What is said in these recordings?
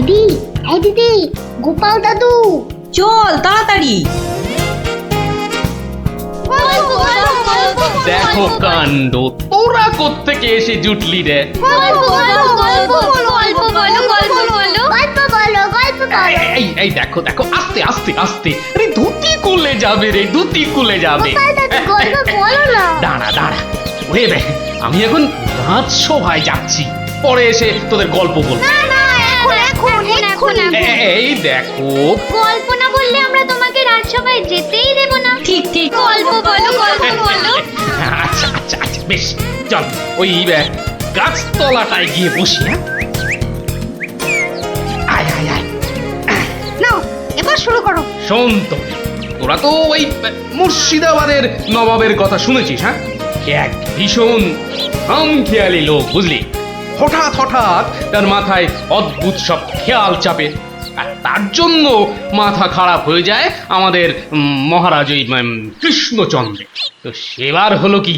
দিদি, এই দিদি, গোপাল দাদু, চল তাড়াতাড়ি। দেখো কাণ্ড, তোরা কোত্থেকে এসে জুটলি রে? এই দেখো দেখো, আস্তে আস্তে আস্তে, আরে ধুতি খুলে যাবে রে, ধুতি খুলে যাবে। দাঁড়া দাঁড়া, ওরে বে, আমি এখন রাজসভায় যাচ্ছি, পরে এসে তোদের গল্প বলবো। এই দেখো, গল্প না বললে আমরা তোমাকে রাজসভায় যেতেই দেব না। ঠিক ঠিক, গল্প বলো, গল্প বলো। আচ্ছা আচ্ছা আচ্ছা, বেশ, চল ওই গাছতলাটায় গিয়ে বসি। হ্যাঁ, আয় আয় আয়। নাও, এবার শুরু করো। শোন তো, তোরা তো ওই মুর্শিদাবাদের নবাবের কথা শুনেছিস? হ্যাঁ, এক ভীষণ খামখেয়ালি লোক, বুঝলি। হঠাৎ হঠাৎ তার মাথায় অদ্ভুত সব খেয়াল চাপে, আর তার জন্য মাথা খারাপ হয়ে যায় আমাদের মহারাজ ওই কৃষ্ণচন্দ্র। তো সেবার হলো কি,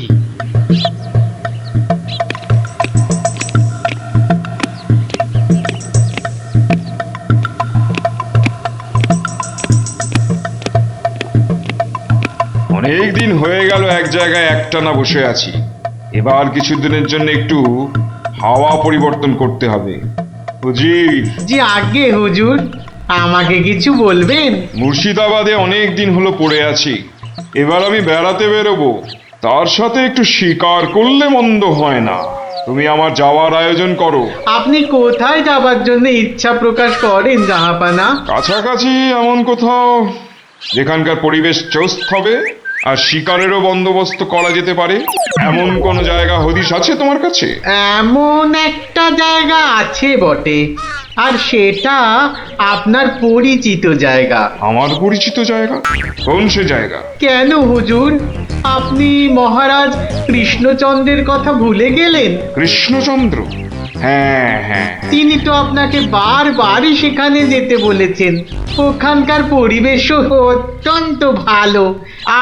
অনেক দিন হয়ে গেল এক জায়গায় একটানা বসে আছি। এবার কিছুদিনের জন্য একটু হাওয়া পরিবর্তন করতে হবে। হুজির, জি আগে হুজুর, আমাকে কিছু বলবেন? মুর্শিদাবাদে অনেক দিন হলো পড়ে আছি, এবার আমি বেড়াতে বেরোবো, তার সাথে একটু শিকার করলে মন্দ হয় না। তুমি আমার যাওয়ার আয়োজন করো। আপনি কোথায় যাবার জন্য ইচ্ছা প্রকাশ করেন জাহাপানা? কাছাকাছি এমন কোথাও যেখানকার পরিবেশ চৌস্ত হবে আর শিকারেরও বন্দোবস্ত করা যেতে পারে, এমন কোন জায়গা হদিশ আছে তোমার কাছে? এমন একটা জায়গা আছে বটে, আর সেটা আপনার পরিচিত জায়গা। আমার পরিচিত জায়গা? কোন সে জায়গা? কেন হুজুর, আপনি মহারাজ কৃষ্ণচন্দ্রের কথা ভুলে গেলেন? কৃষ্ণচন্দ্র? হ্যাঁ হ্যাঁ, তিনি তো আপনাকে বারবারই সেখানে যেতে বলেছেন। ওখানকার পরিবেশও অত্যন্ত ভালো,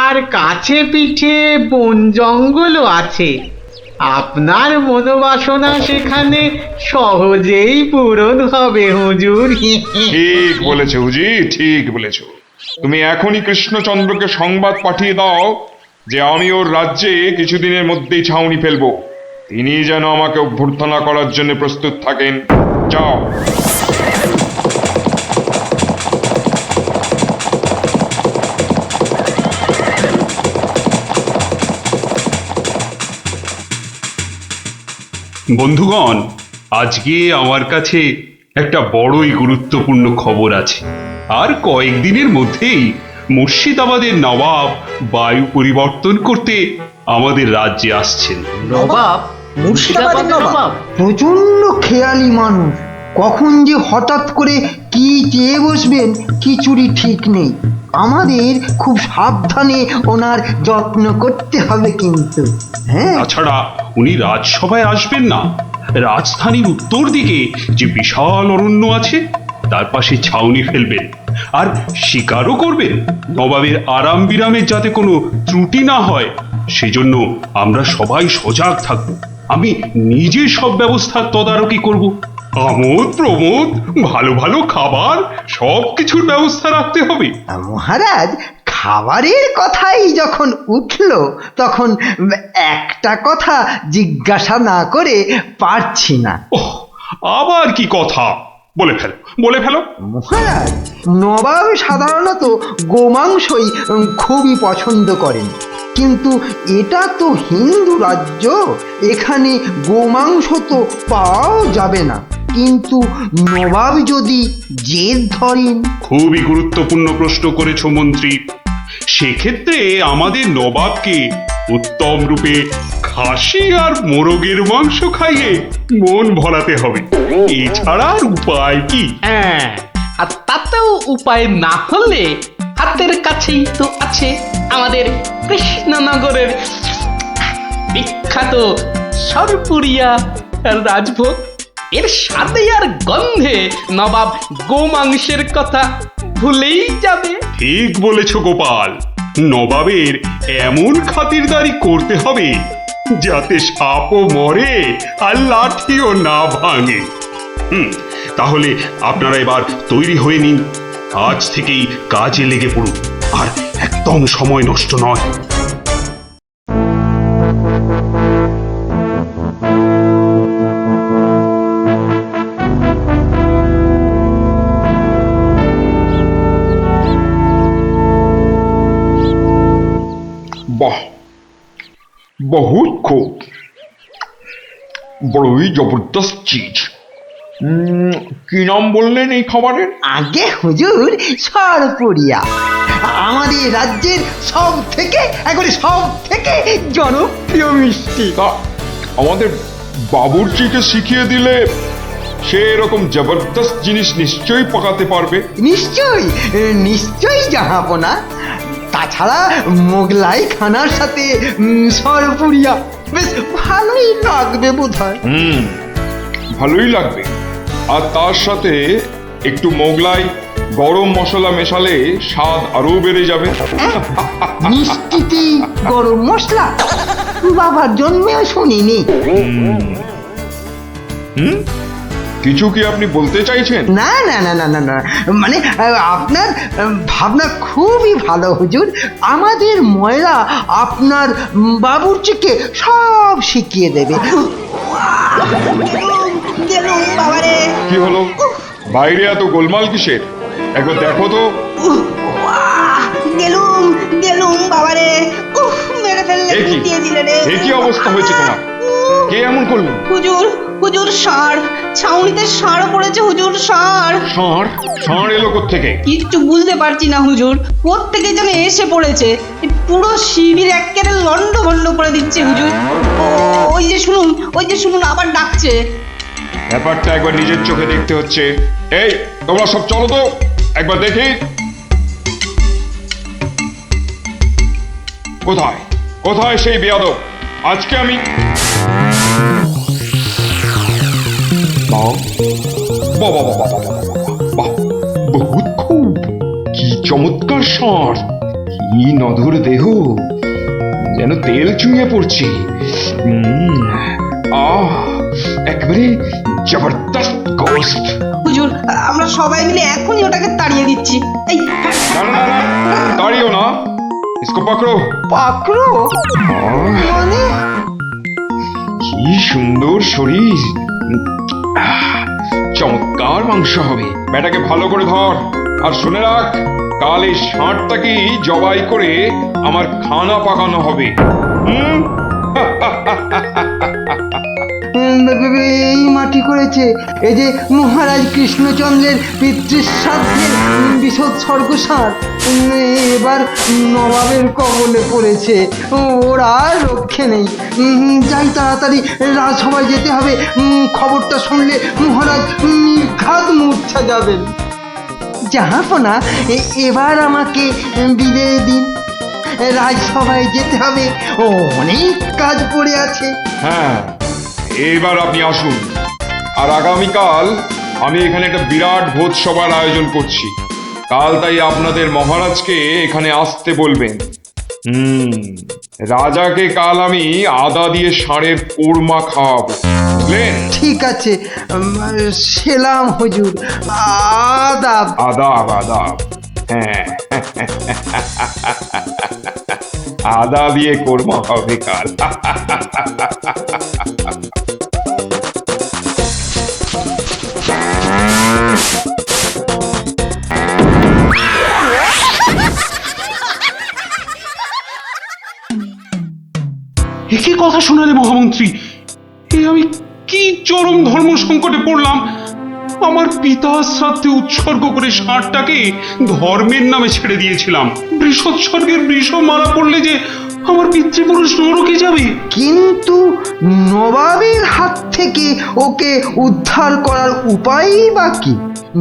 আর কাছে পিঠে বন জঙ্গলও আছে। আপনার মনোবাসনা সেখানে সহজেই পূরণ হবে হুজুর। ঠিক বলেছো হুজি, ঠিক বলেছো। তুমি এখনই কৃষ্ণচন্দ্রকে সংবাদ পাঠিয়ে দাও যে আমি ওর রাজ্যে কিছুদিনের মধ্যেই ছাউনি ফেলবো। তিনি যেন আমাকে অভ্যর্থনা করার জন্য প্রস্তুত থাকেন। যাও। বন্ধুগণ, আজকে আমার কাছে একটা বড়ই গুরুত্বপূর্ণ খবর আছে। আর কয়েকদিনের মধ্যেই মুর্শিদাবাদের নবাব বায়ু পরিবর্তন করতে আমাদের রাজ্যে আসছেন। নবাব? মুর্শিদাবাদের নবাব? প্রচন্ড খেয়ালি মানুষ, কখন যে হঠাৎ করে কি চেয়ে বসবেন কিছুরই ঠিক নেই। আমাদের খুব সাবধানে ওনার যত্ন করতে হবে কিন্তু। হ্যাঁ, তাছাড়া উনি রাজসভায় আসবেন না, রাজধানীর উত্তর দিকে যে বিশাল অরণ্য আছে তার পাশে ছাউনি ফেলবেন, আর শিকারও করবেন। নবাবের আরাম বিরামের যাতে কোনো ত্রুটি না হয় সেজন্য আমরা সবাই সজাগ থাকব। আমি নিজে সব ব্যবস্থার তদারকি করব। আমোদ প্রমোদ, ভালো ভালো খাবার, সব কিছুর ব্যবস্থা রাখতে হবে। মহারাজ, খাবারের কথাই যখন উঠল তখন একটা কথা জিজ্ঞাসা না করে পারছি না। ওহ, আবার কি কথা? বলে ফেলো, বলে ফেলো। মহারাজ, নবাব সাধারণত গোমাংসই খুবই পছন্দ করেন, কিন্তু এটা তো হিন্দু রাজ্য, এখানে গোমাংস তো পাওয়াও যাবে না। কিন্তু নবাব যদি জেদ ধরেন। খুবই গুরুত্বপূর্ণ প্রশ্ন করেছো মন্ত্রী। সেক্ষেত্রে আমাদের নবাবকে উত্তম রূপে খাসি আর মোরগের মাংস খাইয়ে মন ভরাতে হবে। এছাড়া আর উপায় কি? হ্যাঁ, আর তাতেও উপায় না হলে হাতের কাছেই তো আছে আমাদের কৃষ্ণনগরের বিখ্যাত সরপুরিয়া রাজভোগ। এর স্বাদে আর গন্ধে নবাব গোমাংসের কথা ভুলেই যাবে। ঠিক বলেছ গোপাল, নবাবের এমন খাতিরদারি করতে হবে যাতে সাপও মরে আর লাঠিও না ভাঙে। তাহলে আপনারা এবার তৈরি হয়ে নিন, আজ থেকেই কাজে লেগে পড়ুন, আর একদম সময় নষ্ট নয়। বাহ, বহুত খুব, বড়ই জবরদস্ত চিজ। কি নাম বললেন এই খাবারের? আগে হুজুর সরপুরিয়া, আমাদের রাজ্যের একবারে সব থেকে জনপ্রিয় মিষ্টি। তা আমাদের বাবুর্চিকে শিখিয়ে দিলে সে এরকম জবরদস্ত জিনিস নিশ্চয়ই পাকাতে পারবে। নিশ্চয়ই জাহাপনা। তাছাড়া মোগলাই খানার সাথে সরপুরিয়া বেশ ভালোই লাগবে বোধহয়। ভালোই লাগবে, আর তার সাথে একটু মোগলাই গরম মশলা মেশালে স্বাদ আরো বেড়ে যাবে। মিষ্টিতে গরম মশলা বাবার জন্মেও শুনিনি। কিছু কি আপনি বলতে চাইছেন? না না না না না না, মানে আপনার ভাবনা খুবই ভালো হুজুর। আমাদের ময়রা আপনার বাবুর্চিকে সব শিখিয়ে দেবে। কি হলো, বাইরে এত গোলমাল কিসের? একবার দেখো তো। গেলুম বাবারে, মেরে ফেললে, এ কি? দিয়ে দিলে রে। এ কি অবস্থা হয়েছে তোমার? কে এমন করলো? হুজুর ষাঁড়, ছাউনিতে ষাঁড় পড়েছে হুজুর, ষাঁড়। ষাঁড়? ষাঁড় এলো কোত্থেকে? কিচ্ছু বুঝতে পারছি না হুজুর, কোত্থেকে যেন এসে পড়েছে। এই পুরো শিবির একেবারে লন্ডভন্ড করে দিচ্ছে হুজুর। ওই যে শুনুন আবার ডাকছে। ব্যাপারটা একবার নিজের চোখে দেখতে হচ্ছে। এই তোমরা সব চলো তো, একবার দেখি। কোথায় কোথায় সেই বেয়াদব? আজকে আমি বাহ, বাহ, বাহ, বাহ, বাহ, বাহ, বাহ, বহুত খুব, কি চমৎকার ষাঁড়, কি নধর দেহ, যেন তেল চুইয়ে পড়ছে। একেবারে জবরদস্ত গোস্ত। হুজুর আমরা সবাই মিলে এখনই ওটাকে তাড়িয়ে দিচ্ছি। এই না না না, দাঁড়িও না, ইসকো পাকড়ো। পাকড়ো মানে? কি সুন্দর শরীর, চমৎকার মাংস হবে। বেটাকে ভালো করে ধর, আর শুনে রাখ, কাল এই ষাঁড়টাকেই জবাই করে আমার খানা পাকানো হবে। এই মাটি করেছে, এই যে মহারাজ কৃষ্ণচন্দ্রের পিতৃশ্রাদ্ধের বিসর্গসার এবার নবাবের কবলে পড়েছে। ওর আর রক্ষে নেই। যাই তাড়াতাড়ি, রাজসভায় যেতে হবে। খবরটা শুনলে মহারাজ নির্ঘাত মূর্ছা যাবেন। জাহাপনা, এবার আমাকে বিদায় দিন, রাজসভায় যেতে হবে, অনেক কাজ পড়ে আছে। হ্যাঁ, এবার আপনি আসুন। আর আগামীকাল আমি এখানে একটা বিরাট ভোজ সভার আয়োজন করছি। কাল তাই আপনাদের মহারাজকে এখানে আসতে বলবেন। রাজাকে কাল আমি আদা দিয়ে ষাঁড়ের কোরমা খাওয়াবো, বুঝলেন? ঠিক আছে, সেলাম হুজুর, আদাব। আদাব আদাব, হ্যাঁ। আদা দিয়ে কোরমা হবে কাল। একই কথা শোনালে মহামন্ত্রী, এ আমি কি চরম ধর্ম সংকটে পড়লাম। আমার পিতা শ্রাদ্ধে উৎসর্গ করে ষাঁড়টাকে ধর্মের নামে ছেড়ে দিয়েছিলাম। বৃষোৎসর্গের বৃষ মারা পড়লে যে আমার পিতৃপুরুষ নরকে যাবে। কিন্তু নবাবের হাত থেকে ওকে উদ্ধার করার উপায়ই বা কি?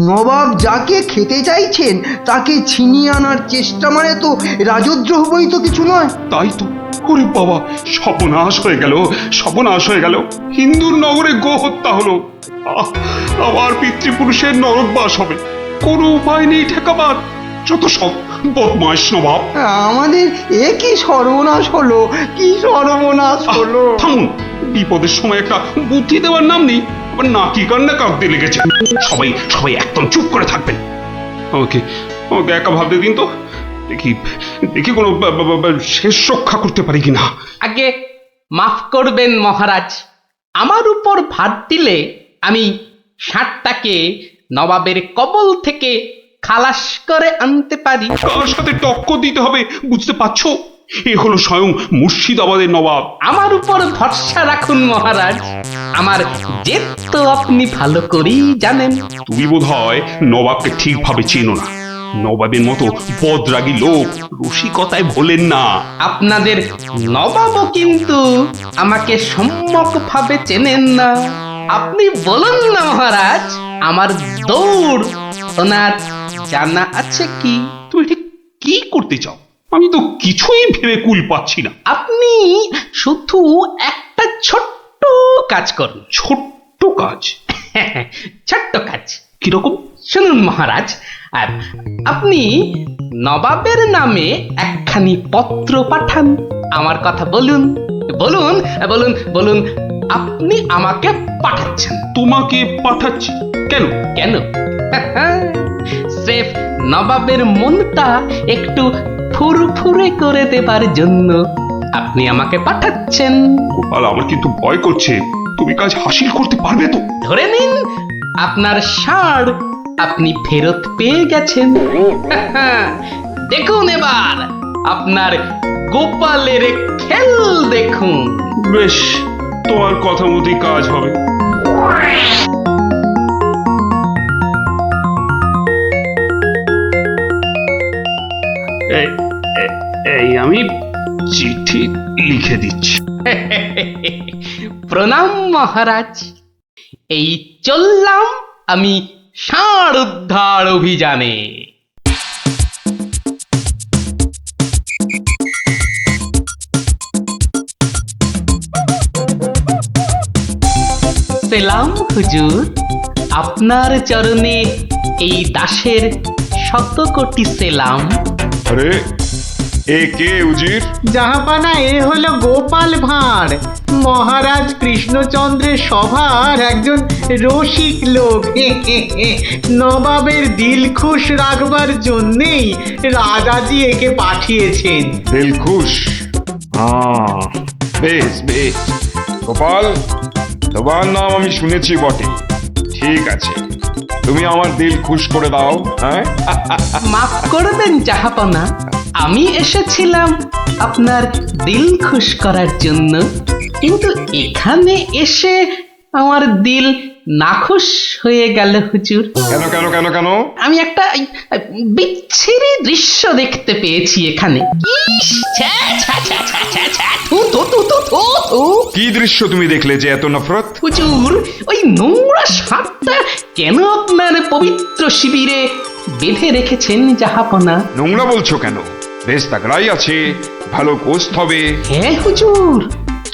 নবাব যাকে খেতে চাইছেন তাকে ছিনিয়ে আনার চেষ্টা মানে তো রাজদ্রোহ বই তো কিছু নয়। তাই তো, ওরে বাবা, সর্বনাশ হয়ে গেল, সর্বনাশ হয়ে গেল। হিন্দুর নগরে গো হত্যা হলো, আমার পিতৃপুরুষের নরকবাস হবে। কোনো উপায় নেই ঠেকাবার। যত সব বদমাইশ নবাব। আমাদের এ কি সর্বনাশ হলো, কি সর্বনাশ হলো! থামুন, বিপদের সময় একটা বুদ্ধি দেওয়ার নাম নেই, আবার নাকি কান্না কাঁদতে লেগেছে। সবাই সবাই একদম চুপ করে থাকবেন। আমাকে আমাকে একা ভাবতে দিন তো, দেখি দেখি কোনো শেষ রক্ষা করতে পারি কিনা। আগে মাফ করবেন মহারাজ, আমার উপর ভার দিলে আমি ষাঁড়টাকে নবাবের কবল থেকে খালাস করে আনতে পারি। কার সাথে টক্কর দিতে হবে বুঝতে পারছো? এ হলো স্বয়ং মুর্শিদাবাদের নবাব। আমার উপর ভরসা রাখুন মহারাজ, আমার জেদ তো আপনি ভালো করেই জানেন। তুমি বোধহয় নবাবকে ঠিকভাবে চেনো না। নবাবের মতো বদরাগী লোক রসিকতায় ভোলেন না। আপনাদের নবাবও কিন্তু আমাকে সম্যকভাবে চেনেন না। আপনি বলুন না মহারাজ, আমার দৌড় ওনার জানা আছে কি? তুমি ঠিক কি করতে চাও? আমি তো কিছুই ভেবে কুল পাচ্ছি না। আপনি শুধু একটা ছোট্ট কাজ করুন। ছোট্ট কাজ? ছোট্ট কাজ কিরকম? শুনুন মহারাজ, আর আপনি নবাবের নামে একখানি পত্র পাঠান। আমার কথা বলুন বলুন বলুন বলুন, আপনি আমাকে পাঠাচ্ছেন। তোমাকে পাঠাচ্ছি? কেন? কেন? স্রেফ নবাবের মনটা একটু ফুরফুরে করে দেবার জন্য আপনি আমাকে পাঠাচ্ছেন। গোপাল, আমার কিন্তু ভয় করছে। তুমি কাজ হাসিল করতে পারবে তো? ধরে নিন আপনার ষাঁড় আপনি ফেরত পেয়ে গেছেন। দেখুন এবার আপনার গোপালের খেল দেখুন। বেশ, তোমার কথা মতোই কাজ হবে। এই আমি চিঠি লিখে দিচ্ছি। প্রণাম মহারাজ, এই চললাম আমি ষাঁড় উদ্ধার অভিযানে। সেলাম হুজুর, আপনার চরণে এই দাসের শত কোটি সেলাম। আরে এ কে উজির? জাহাপানা, এ হলো গোপাল ভাঁড়, মহারাজ কৃষ্ণচন্দ্রের সভার একজন রসিক লোক। নবাবের দিল খুশ রাখবার জন্যেই রাজাজি একে পাঠিয়েছেন। দিলখুশ? বেশ বেশ। গোপাল, তোমার নাম আমি শুনেছি বটে। ঠিক আছে, তুমি আমার দিল খুশ করে দাও। হ্যাঁ, মাফ করবেন জাহাপনা, আমি এসেছিলাম আপনার দিল খুশ করার জন্য, কিন্তু এখানে এসে আমার দিল নাখুশ হয়ে গেল হুজুর। কেন কেন কেন কেন? আমি একটা বিচ্ছিরি দৃশ্য দেখতে পেয়েছি এখানে। ইস, ছ্যা, ছ্যা, ছ্যা, ছ্যা, ছ্যা, ছ্যা, থু, থু, থু, থু, থু, থু। কি দৃশ্য তুমি দেখলে যে এত নফরত? হুজুর, ওই নোংরা সাপটা কেন আপনার পবিত্র শিবিরে বেঁধে রেখেছেন জাহাপনা? নোংরা বলছো কেন? বেশ তাগড়াই আছে, ভালো গোস্ত হবে। হ্যাঁ হুজুর,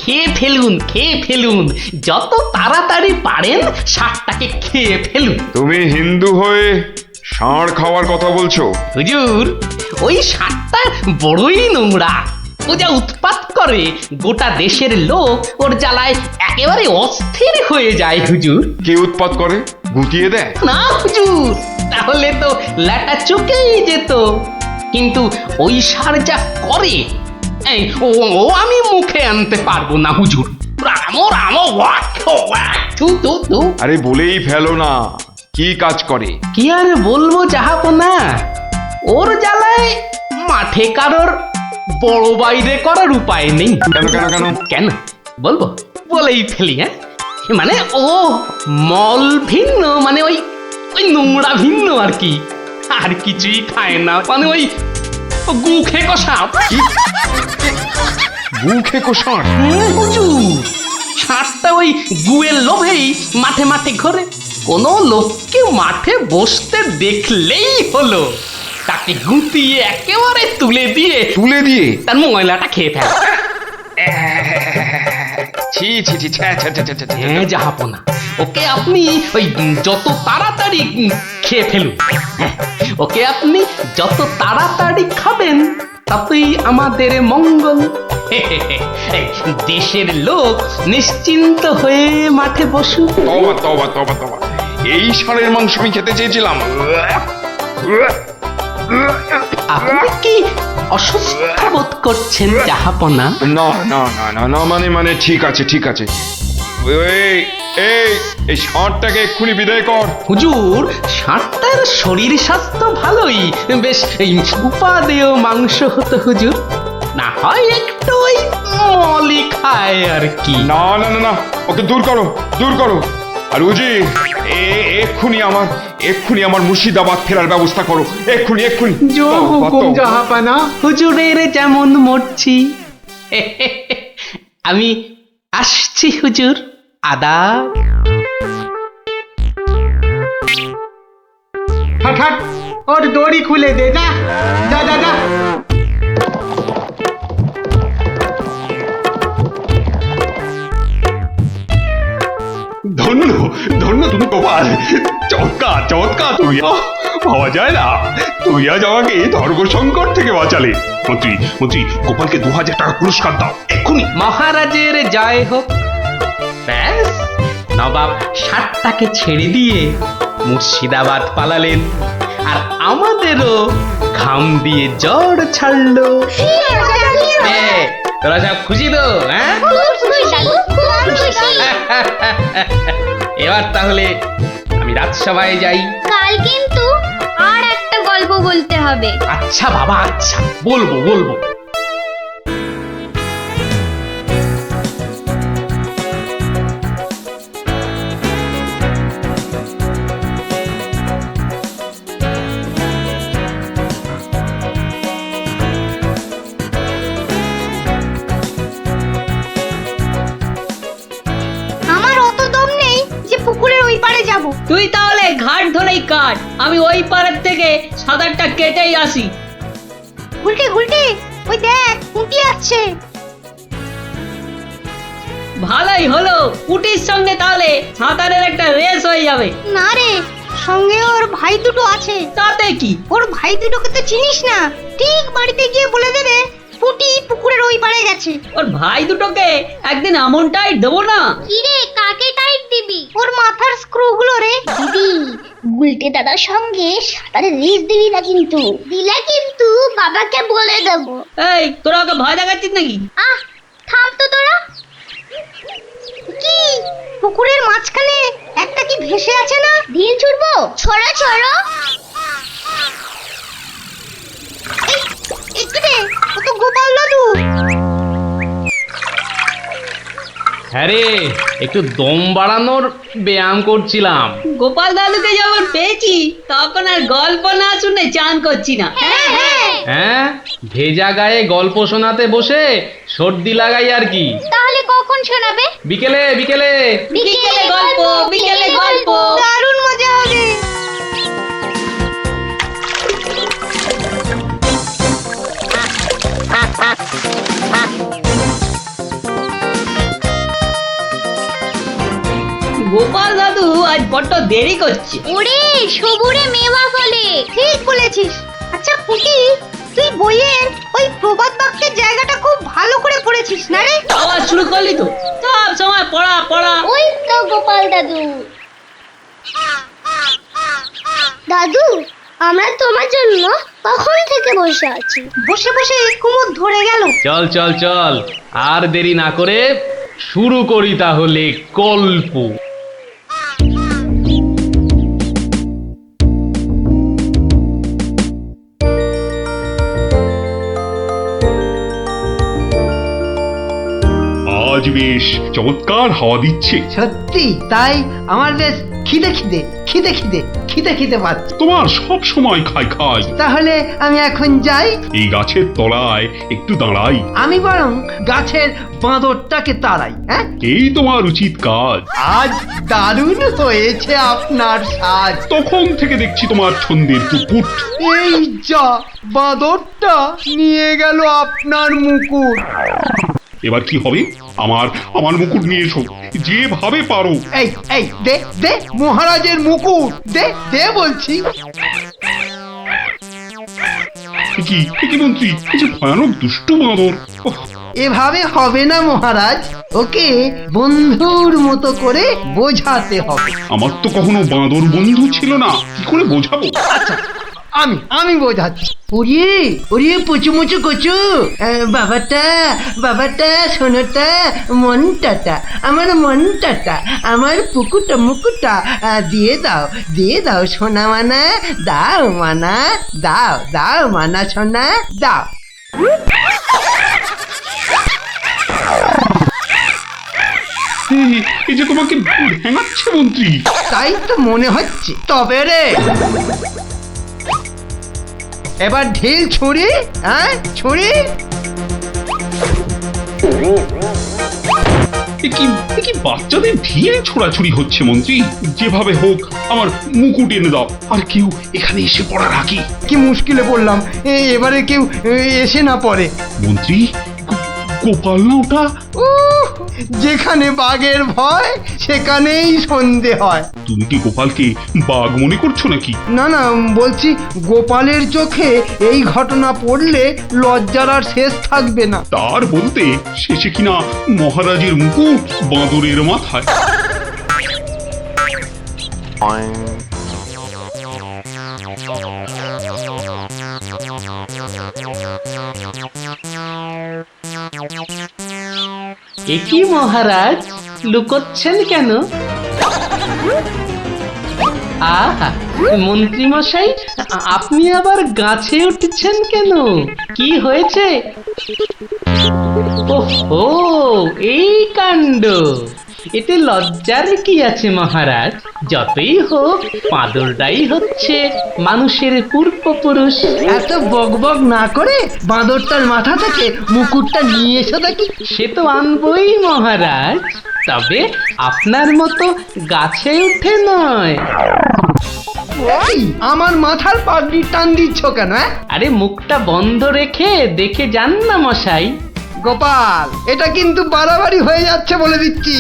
খেয়ে ফেলুন, খেয়ে ফেলুন, যত তাড়াতাড়ি পারেন সাপটাকে খেয়ে ফেলুন। তুমি হিন্দু হয়ে ষাঁড় খাওয়ার কথা বলছো? হুজুর, ওই সাপটা বড়ই নোংরা। ও যা উৎপাত করে, গোটা দেশের লোক ওর জ্বালায় একেবারে অস্থির হয়ে যায় হুজুর। কে উৎপাত করে? গুটিয়ে দেয়? না হুজুর, তাহলে তো ল্যাটা চুকেই যেত। কিন্তু ওই সার যা করে, এই ও ও আমি মুখে আনতে পারবো না হুজুর। রাম রাম ওয়াক ওয়াক, থু থু থু। আরে বলেই ফেলো না, কি কাজ করে? কি আর বলবো জাহাপনা, ওর জ্বালায় মাঠে কারোর বড় বাইরে করার উপায় নেই। কেন কেন কেন? কেন বলবো? বলেই ফেলি। হ্যাঁ, মানে ও মল ভিন্ন, মানে ওই ওই নোংরা ভিন্ন আর কি, আর কিছুই খায় না। মানে ওই গু খেকো সাপ। গু খেকো ষাঁড়? হুজুর, ষাঁড়টা ওই গুয়ের লোভেই মাঠে মাঠে ঘোরে। কোনো লোককে মাঠে বসতে দেখলেই হলো তাকে গুটিয়ে একেবারে তুলে দিয়ে তুলে দিয়ে? তার ময়লাটা খেয়ে ফেলে। ছি ছি ছি, ছ্যা, ছ্যা, ছ্যা, ছ্যা, ছ্যা, ছ্যা। হ্যাঁ জাহাপনা, ওকে আপনি ওই যত তাড়াতাড়ি খেয়ে ফেলুন। হ্যাঁ, ওকে আপনি যত তাড়াতাড়ি খাবেন ততই আমাদের মঙ্গল। এই, দেশের লোক নিশ্চিন্ত হয়ে মাঠে বসুক। তবা তবা তবা তবা, এই ষাঁড়ের মাংস আমি খেতে চেয়েছিলাম। আপনি কি অসুস্থ বোধ করছেন জাহাপনা? না না না না না, মানে ঠিক আছে ঠিক আছে। এই এই এই ষাঁড়টাকে এক্ষুনি বিদায় কর। হুজুর, ষাঁড়টার শরীর স্বাস্থ্য ভালোই, বেশ এই উপাদেয় মাংস হতো হুজুর, না হয় একটু ওই মলি খায় আর কি। না না না না, ওকে দূর করো দূর করো। আর উজি, এক্ষুনি আমার মুর্শিদাবাদ ফেরার ব্যবস্থা করো, এক্ষুনি এক্ষুনি। জো হুকুম জাহাপানা। হুজুরের যেমন মরছি। আমি আসছি হুজুর, আদাব। হট হট, ওর দড়ি খুলে দে, যা যা যা যা। ধন্য ধন্য তুমি গোপাল, চমৎকার চমৎকার তুমি। ভাবা যায় না, তুমি আজ আমাকে ধর্ম সংকট থেকে বাঁচালে। মন্ত্রী মন্ত্রী, গোপালকে 2000 টাকা পুরস্কার দাও এক্ষুনি। মহারাজের জয় হোক। ব্যাস, নবাব ষাটটাকে ছেড়ে দিয়ে মুর্শিদাবাদ পালালেন, আর আমাদেরও ঘাম দিয়ে জ্বর ছাড়লো। তোরা সব খুশি তো? হ্যাঁ, এবার তাহলে আমি রাজসভায় যাই। কাল কিন্তু আর একটা গল্প বলতে হবে। আচ্ছা বাবা, আচ্ছা, বলবো বলবো। আমার অত দম নেই যে পুকুরের ওই পারে যাব। তুই তাহলে ঘাট ধরেই কাট, আমি ওই পাড়ের থেকে সাঁতারটা কেটেই আসি। উল্টে উল্টে, ওই দেখ উল্টে আসছে। ভালোই হলো, পুটির সঙ্গে তাহলে সাঁতারের একটা রেস হয়ে যাবে। না রে, সঙ্গে ওর ভাই দুটো আছে। তাতে কি? ওর ভাই দুটোকে তো চিনিস না, ঠিক বাড়িতে গিয়ে বলে দেবে পুটি পুকুরের ওই পারে গেছে। ওর ভাই দুটোকে একদিন এমন টাইট দেবো না। কি রে, কাকে টাইট দিবি? ওর মাথার স্ক্রু গুলো রে। দিদি, গুলটে দাদার সঙ্গে সাঁতারে রেস দিবি না কিন্তু। দিলে কিন্তু বাবাকে বলে দেবো। এই, তোরা ওকে ভয় দেখাচ্ছিস নাকি? আহ, থাম তো তোরা। কি পুকুরের মাঝখানে একটা কি ভেসে আছে না? ঢিল ছুড়বো? ছড়ো ছড়ো। একটু রে, ও তো গোপাল দাদু। হ্যাঁ রে, একটু দম বাড়ানোর ব্যায়াম করছিলাম। গোপাল দাদুকে যখন পেয়েছি তখন আর গল্প না শুনে চান করছি না। হ্যাঁ হ্যাঁ। হ্যাঁ, ভেজা গায়ে গল্প শোনাতে বসে সর্দি লাগাই আর কি। তাহলে কখন শোনাবে? বিকেলে বিকেলে। বিকেলে গল্প, বিকেলে গল্প। দারুণ মজা হবে। গোপাল দাদু আজ বড্ড দেরি করছে। ওরে, সবুরে মেওয়া ফলে। ঠিক বলেছিস। আচ্ছা পুটি, তুই বইয়ের ওই প্রবাদ বাক্যের জায়গাটা খুব ভালো করে পড়েছিস না রে? আবার শুরু করলি তো, সব সময় পড়া পড়া। ওই তো গোপাল দাদু। দাদু, আমরা তোমার জন্য কখন থেকে বসে আছি। বসে বসে কুমুদ ধরে গেল। চল চল চল, আর দেরি না করে শুরু করি তাহলে গল্প। আজ বেশ চমৎকার হাওয়া দিচ্ছে। সত্যি তাই, আমার বেশ খিদে খিদে খিদে খিদে খিদে খিদে পাচ্ছে। তোমার সব সময় খাই খাই। তাহলে আমি এখন যাই। এই গাছের তলায় একটু দাঁড়াই। আমি বরং গাছের বাঁদরটাকে তাড়াই। হ্যাঁ, এই তোমার উচিত কাজ। আজ দারুণ হয়েছে আপনার সাজ। তখন থেকে দেখছি তোমার ছন্দের টুকুট। এই যা, বাঁদরটা নিয়ে গেল আপনার মুকুট। এবার কি হবে? আমার আমার মুকুট নিয়ে এসো, যেভাবে পারো। এই এই দে দে মহারাজের মুকুট, দে দে বলছি। কি কি মন্ত্রী, এই যে ভয়ানক দুষ্টু বাঁদর। ওহ, এভাবে হবে না মহারাজ, ওকে বন্ধুর মতো করে বোঝাতে হবে। আমার তো কখনো বাঁদর বন্ধু ছিল না, কি করে বোঝাবো? আমি বোঝাচ্ছি। ওরে ওরে পুচু মুচু কচু, বাবাটা বাবাটা সোনাটা মনটাটা আমার মনটাটা আমার পুকুটা মুকুটা দিয়ে দাও সোনা মানা, দাও মানা, দাও দাও মানা সোনা দাও। এই যে তোমাকে ভেঙাচ্ছে মন্ত্রী। তাই তো মনে হচ্ছে। তবে রে এবার ঢিল ছুরি, হ্যাঁ ছুরি। এ কি বাচ্চাদের ঢিল ছোড়াছুড়ি হচ্ছে মন্ত্রী? যেভাবে হোক আমার মুকুট এনে দাও, আর কেউ এখানে এসে পড়ার আগে। কি মুশকিলে পড়লাম, এবারে কেউ এসে না পড়ে। মন্ত্রী, গোপাল না ওটা? যেখানে বাঘের ভয় সেখানেই সন্ধে হয়। তুমি কি গোপালকে বাঘ মনে করছো নাকি? না না, বলছি গোপালের চোখে এই ঘটনা পড়লে লজ্জার আর শেষ থাকবে না। তার বলতে শেষে কিনা মহারাজের মুকুট বাঁদরের মাথায়। এ কি মহারাজ, লুকোচ্ছেন কেন? আহা, মন্ত্রী মশাই, আপনি আবার গাছে উঠছেন কেন? কি হয়েছে? ওহো, এই কাণ্ড! এতে লজ্জার কি আছে মহারাজ? যতই হোক বাঁদরটাই হচ্ছে মানুষের পূর্বপুরুষ। এত বকবক না করে বাঁদরটার মাথা থেকে মুকুটটা নিয়ে এসো দেখি। সে তো আনবই মহারাজ, তবে আপনার মতো গাছে উঠে নয়। এই, আমার মাথার পাগড়ি টান দিচ্ছ কেন? আরে মুখটা বন্ধ রেখে দেখে যান না মশাই। গোপাল, এটা কিন্তু বাড়াবাড়ি হয়ে যাচ্ছে বলে দিচ্ছি।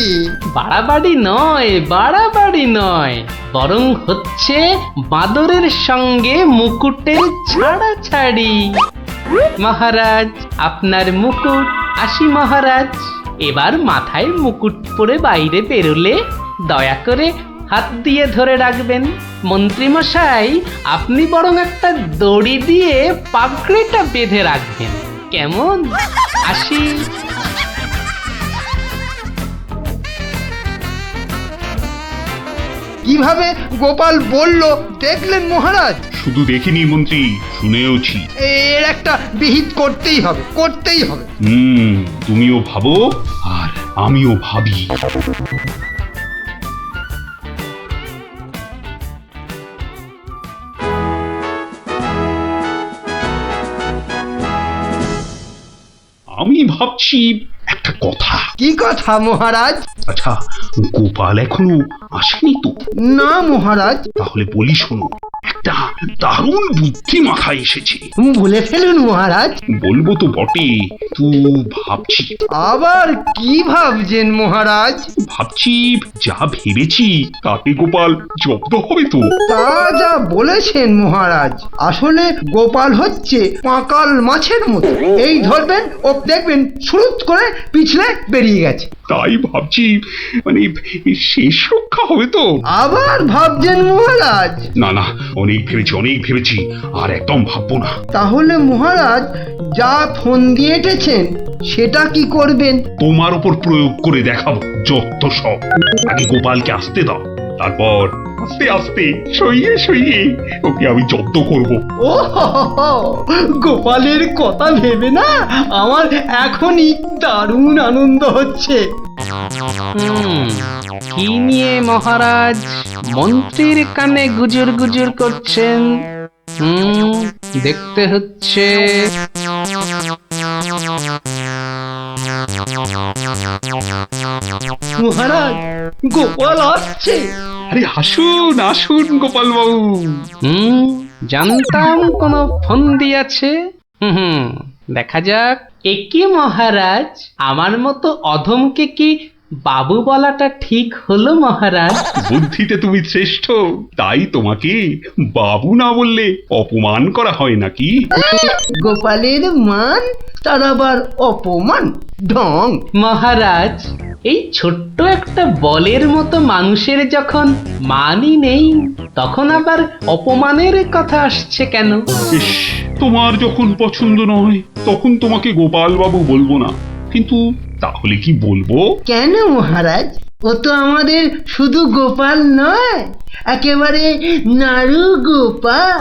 বাড়াবাড়ি নয়, বরং হচ্ছে বাঁদরের সঙ্গে মুকুটের ছাড়াছাড়ি। মহারাজ, আপনার মুকুট। আসি মহারাজ, এবার মাথায় মুকুট পরে বাইরে বেরোলে দয়া করে হাত দিয়ে ধরে রাখবেন। মন্ত্রী মশাই, আপনি বরং একটা দড়ি দিয়ে পাগড়িটা বেঁধে রাখবেন, কেমন? আসি। কিভাবে গোপাল বলল দেখলেন মহারাজ? শুধু দেখিনি মন্ত্রী, শুনেওছি। এর একটা বিহিত করতেই হবে, করতেই হবে। তুমিও ভাবো আর আমিও ভাবি। আমি ভাবছি একটা কথা। কি কথা মহারাজ? আচ্ছা, গোপাল এখনো আসেনি তো? না মহারাজ। তাহলে বলি শোনো, একটা দারুণ বুদ্ধি মাথায় এসেছে। বলে ফেলুন মহারাজ। বলবো তো বটে, তো ভাবছি। আবার কি ভাবছেন মহারাজ? ভাবছি যা ভেবেছি তাতে গোপাল জব্দ হবে তো? তা যা বলেছেন মহারাজ, আসলে গোপাল হচ্ছে পাঁকাল মাছের মতো। এই ধরবেন ও দেখবেন সুরুত করে পিছলে বেরিয়ে গেছে। তাই ভাবছি, মানে শেষ রক্ষা হবে তো? আবার ভাবছেন মহারাজ? না না, অনেক ভেবেছি, আর একদম ভাববো না। তাহলে মহারাজ যা ফোন দিয়ে এঁটেছেন সেটা কি করবেন? তোমার উপর প্রয়োগ করে দেখাবো যত সব। আগে গোপালকে আসতে দাও, তারপর আস্তে আস্তে সইয়ে ওকে আমি জব্দ করব। ও গোপালের কথা ভেবে না আমার এখনই দারুণ আনন্দ হচ্ছে। কি নিয়ে মহারাজ মন্ত্রীর কানে গুজুর গুজুর করছেন? দেখতে হচ্ছে। মহারাজ, গোপাল আসছে। আরে আসুন গোপাল বাবু। জানতাম কোনো ফোন দিয়েছে। দেখা যাক। একি মহারাজ, আমার মতো অধমকে কি বাবু বলাটা ঠিক হলো মহারাজ। বুদ্ধিতে তুমি শ্রেষ্ঠ, তাই তোমাকে বাবু না বললে অপমান করা হয় নাকি? গোপালের মান তার আবার অপমান, ঢং। মহারাজ, এই ছোট্ট একটা বলের মতো মানুষের যখন মানই নেই, তখন আবার অপমানের কথা আসছে কেন? ইস, তোমার যখন পছন্দ নয় তখন তোমাকে গোপাল বাবু বলবো না, কিন্তু তাহলে কি বলবো? কেন মহারাজ, ও তো আমাদের শুধু গোপাল নয়, একেবারে নাড়ু গোপাল।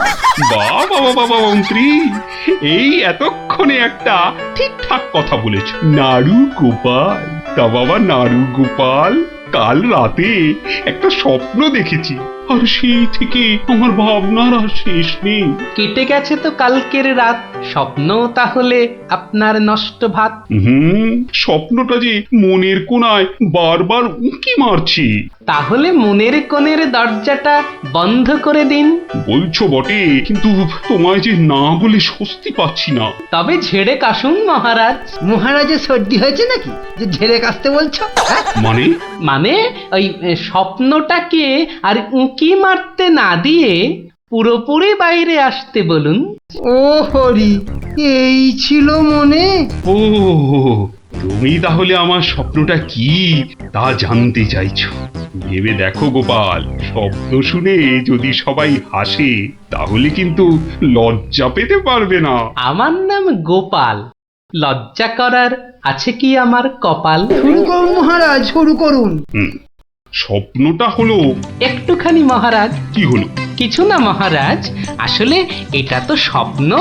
বাবা বাবা মন্ত্রী, এই এতক্ষণে একটা ঠিকঠাক কথা বলেছ। নাড়ু গোপাল, তা বাবা নাড়ু গোপাল, কাল রাতে একটা স্বপ্ন দেখেছি, আর সেই থেকে আমার ভাবনার আর শেষ নেই। কেটে গেছে তো কালকের রাত, স্বপ্ন তাহলে আপনার নষ্ট ভাত। স্বপ্নটা যে মনের কোণায় বারবার উঁকি মারছি। তাহলে মনের কোণের দরজাটা বন্ধ করে দিন। বলছো বটে, কিন্তু তোমায় যে না বলে স্বস্তি পাচ্ছি না। তবে ঝেড়ে কাশুন মহারাজ। মহারাজের সর্দি হয়েছে নাকি যে ঝেড়ে কাশতে বলছো? হ্যাঁ? মানে? মানে ওই স্বপ্নটাকে আর উঁকি মারতে না দিয়ে পুরোপুরি বাইরে আসতে বলুন। ও হরি, এই ছিল মনে? ও, তুমি তাহলে আমার স্বপ্নটা কি তা জানতে চাইছো? ভেবে দেখো গোপাল, শব্দ শুনে যদি সবাই হাসে তাহলে কিন্তু লজ্জা পেতে পারবে না। আমার নাম গোপাল, লজ্জা করার আছে কি আমার কপাল? শুরু করুন মহারাজ, শুরু করুন। স্বপ্নটা হলো একটুখানি মহারাজ। কি হলো? কিছু না মহারাজ, আসলে এটা তো স্বপ্ন,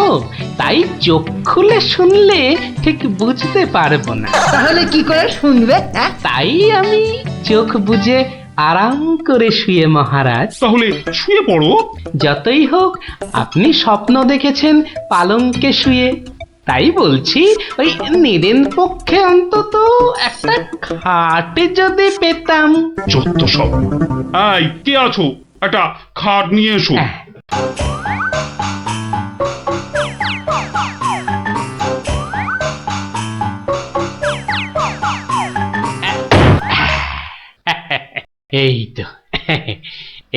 তাই চোখ খুলে শুনলে ঠিক বুঝতে পারবো না। তাহলে কি করে শুনবে? হ্যাঁ? তাই আমি চোখ বুজে আরাম করে শুয়ে মহারাজ। তাহলে শুয়ে পড়ো। যতই হোক আপনি স্বপ্ন দেখেছেন পালঙ্কে শুয়ে, তাই বলছি ওই নিদেন পক্ষে অন্তত একটা খাট যদি পেতাম। যত সব। এই, কে আছো? একটা খাট নিয়ে এসো। এই তো,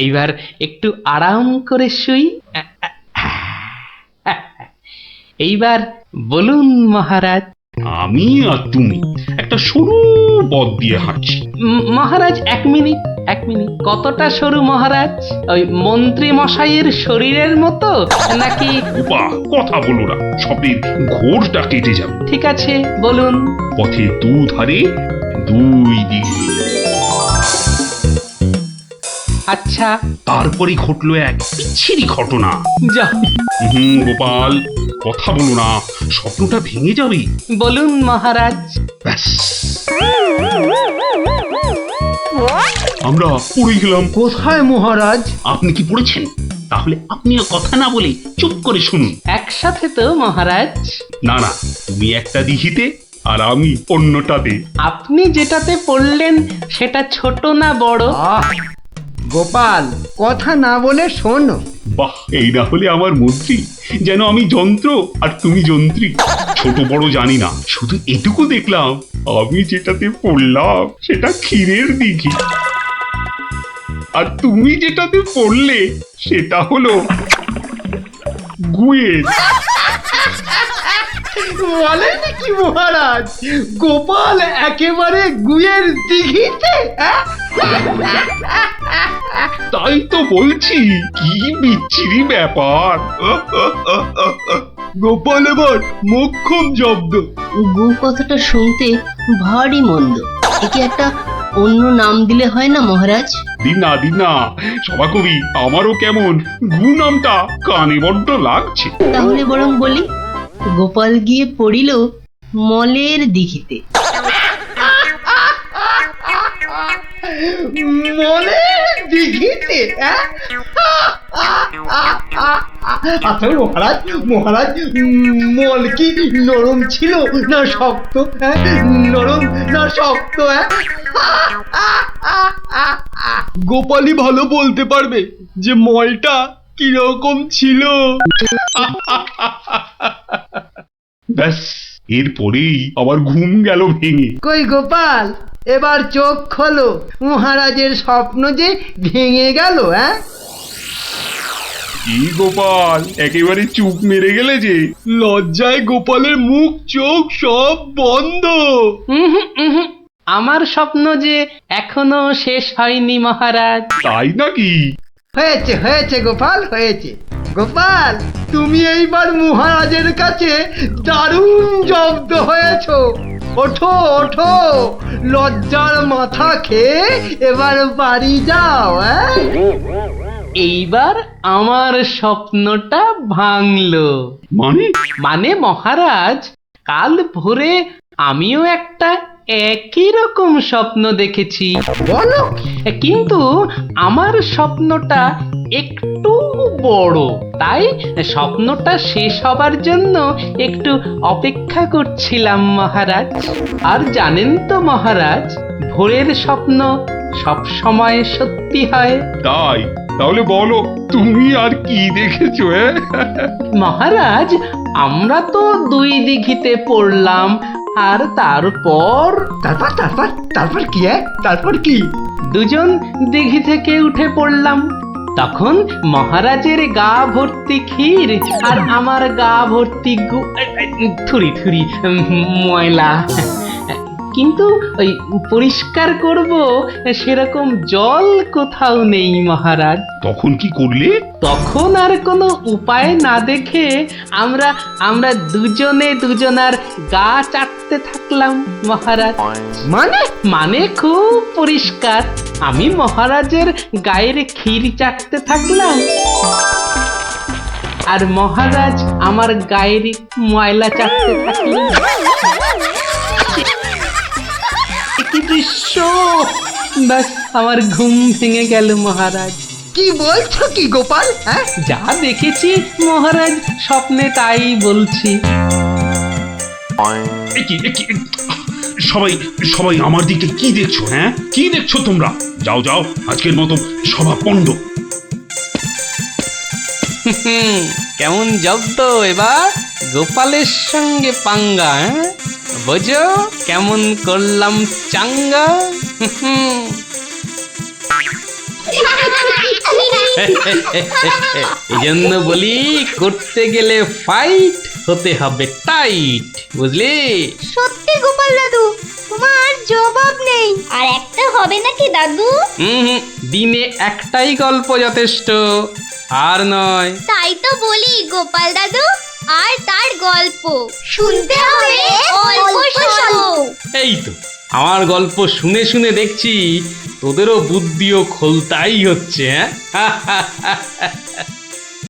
এইবার একটু আরাম করে শুই। এইবার বলুন মহারাজ। আমি আর তুমি একটা সরু পথ দিয়ে হাঁটছি। মহারাজ এক মিনিট, এক মিনিট। কতটা সরু মহারাজ? ওই মন্ত্রী মশাইয়ের শরীরের মতো নাকি? বাহ, কথা বলো না, স্বপ্নের ঘোরটা কেটে যাবে। ঠিক আছে, বলুন। পথের দুধারে দুই দিক। আচ্ছা, তারপরে ঘটলো এক বিচ্ছিরি ঘটনা। যা গোপাল, কথা বলো না, স্বপ্নটা ভেঙে যাবে। বলুন মহারাজ। ব্যাস, আমরা পড়ে গেলাম। কোথায় মহারাজ? আপনি কি পড়েছেন? তাহলে আপনিও কথা না বলে চুপ করে শুনুন। একসাথে তো মহারাজ? না না, তুমি একটা দিঘিতে আর আমি অন্যটাতে। আপনি যেটাতে পড়লেন সেটা ছোট না বড়? গোপাল, কথা না বলে শোনো। বাহ, এই না হলে আমার মন্ত্রী, যেন আমি যন্ত্র আর তুমি যন্ত্রী। ছোট বড় জানি না, শুধু এটুকু দেখলাম, আমি যেটাতে পড়লাম সেটা ক্ষীরের দিঘি, আর তুমি যেটাতে পড়লে সেটা হলো গুয়ের। বলেন কি মহারাজ, গোপাল একেবারে গুয়ের দিঘিতে? তাই তো বলছি, কি বিচ্ছিরি ব্যাপার। গোপাল এবার মোক্ষম জব্দ। গু কথাটা শুনতে ভারী মন্দ, একে একটা অন্য নাম দিলে হয় না মহারাজ? দিনা দিনা, সভাকবি, আমারও কেমন গু নামটা কানে বড্ড লাগছে। তাহলে বরং বলি, গোপাল গিয়ে পড়িল মলের দিঘিতে। মলের দিঘিতে? আচ্ছা মহারাজ, মহারাজ, মল কি নরম ছিল না শক্ত? নরম না শক্ত? গোপালই ভালো বলতে পারবে যে মলটা কিরকম ছিল। ব্যাস, এরপরেই আবার ঘুম গেল ভেঙে। কই গোপাল, এবার চোখ খোলো, মহারাজের স্বপ্ন যে ভেঙে গেল। হ্যাঁ, কি গোপাল, একেবারে চুপ মেরে গেলে যে। লজ্জায় গোপালের মুখ চোখ সব বন্ধ। উহুম, উহুম। আমার স্বপ্ন যে এখনো শেষ হয়নি মহারাজ। তাই নাকি? হয়েছে হয়েছে গোপাল, হয়েছে। গোপাল, তুমি এইবার মহারাজের কাছে দারুণ জব্দ হয়েছ। ওঠো ওঠো, লজ্জার মাথা খেয়ে এবার বাড়ি যাও। হ্যাঁ, এইবার আমার স্বপ্নটা ভাঙলো। মানে? মানে মহারাজ, কাল ভোরে আমিও একটা একই রকম স্বপ্ন দেখেছি, বলো। কিন্তু আমার স্বপ্নটা একটু বড়। তাই স্বপ্নটা শেষ হবার জন্য একটু অপেক্ষা করছিলাম মহারাজ। আর জানেন তো মহারাজ, ভোরের স্বপ্ন সব সময় সত্যি হয়। তাই? তাহলে বলো, তুমি আর কি দেখেছো? মহারাজ, আমরা তো দুই দিঘিতে পড়লাম, আর তারপর তারপর তারপর তারপর কি? তারপর কি? দুজন দিঘি থেকে উঠে পড়লাম। তখন মহারাজের গা ভর্তি ক্ষীর আর আমার গা ভর্তি থুরি থুরি ময়লা। কিন্তু ওই পরিষ্কার করব সেরকম জল কোথাও নেই মহারাজ। তখন কি করলে? তখন আর কোনো উপায় না দেখে আমরা দুজনে দুজনার গা চাটতে থাকলাম মহারাজ। মানে খুব পরিষ্কার। আমি মহারাজের গায়ের ক্ষীর চাটতে থাকলাম, আর মহারাজ আমার গায়ের ময়লা চাটতে থাকলেন। কি দৃশ্য! ব্যাস, আমার ঘুম ভেঙে গেল মহারাজ। কি বলছো কি গোপাল? হ্যাঁ, যা দেখেছি মহারাজ, স্বপ্নে তাই বলছি। সবাই সবাই আমার দিকে কি দেখছো? হ্যাঁ, কি দেখছো তোমরা? যাও যাও, আজকের মতো সভা পণ্ড। কেমন জব্দ এবার গোপালের সঙ্গে পাঙ্গা? বোঝো কেমন করলাম চাঙ্গা? এই জন্য বলি, করতে গেলে ফাইট হতে হবে টাইট, বুঝলি? সত্যি গোপাল দাদু, তোমার জবাব নেই। আর একটা হবে নাকি দাদু? দিনে একটাই গল্প যথেষ্ট, আর নয়। তাই তো বলি গোপাল দাদু, আর তার গল্প শুনতে হবে অল্প স্বল্প। এই তো, আমার গল্প শুনে শুনে দেখছি তোদেরও বুদ্ধিও খোলতাই হচ্ছে। হ্যাঁ